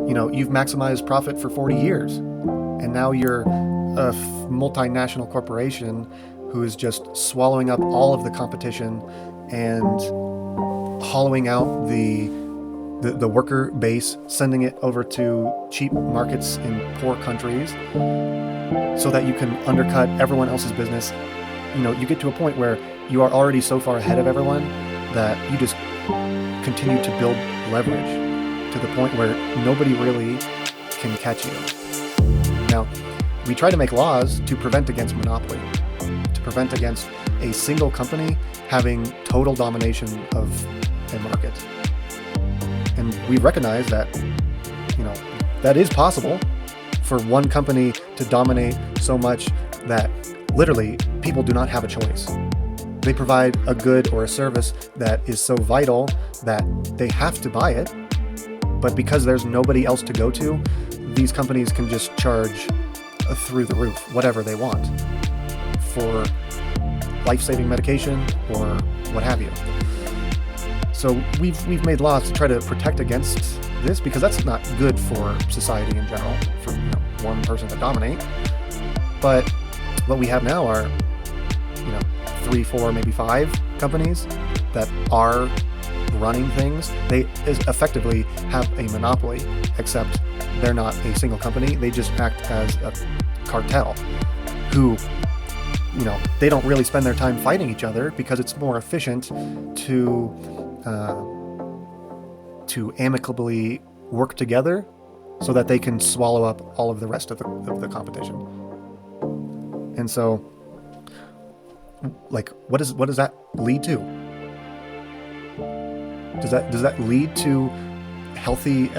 You've maximized profit for 40 years, and now you're a multinational corporation who is just swallowing up all of the competition and hollowing out the worker base, sending it over to cheap markets in poor countries so that you can undercut everyone else's business. You get to a point where you are already so far ahead of everyone that you just continue to build leverage to the point where nobody really can catch you. Now, we try to make laws to prevent against monopoly, to prevent against a single company having total domination of a market. And we recognize that, that is possible for one company to dominate so much that literally people do not have a choice. They provide a good or a service that is so vital that they have to buy it. But because there's nobody else to go to, these companies can just charge through the roof whatever they want for life-saving medication or what have you. So we've made laws to try to protect against this, because that's not good for society in general, for one person to dominate. But what we have now are 3, 4, maybe 5 companies that are running things. They effectively have a monopoly, except they're not a single company. They just act as a cartel who, they don't really spend their time fighting each other, because it's more efficient to amicably work together so that they can swallow up all of the rest of the competition. And so, what does that lead to? Does that lead to a healthy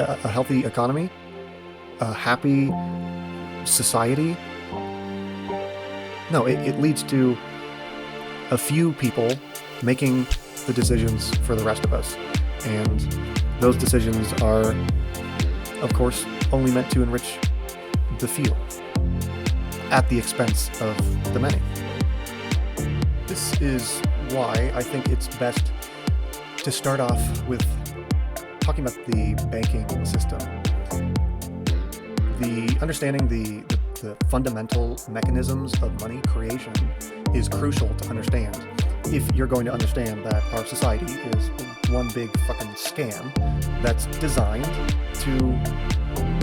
economy, a happy society? No, it leads to a few people making the decisions for the rest of us. And those decisions are, of course, only meant to enrich the few at the expense of the many. This is why I think it's best to start off with talking about the banking system. Understanding the fundamental mechanisms of money creation is crucial to understand if you're going to understand that our society is one big fucking scam that's designed to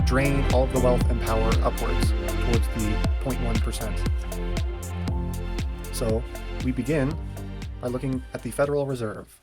drain all of the wealth and power upwards towards the 0.1%. So we begin by looking at the Federal Reserve.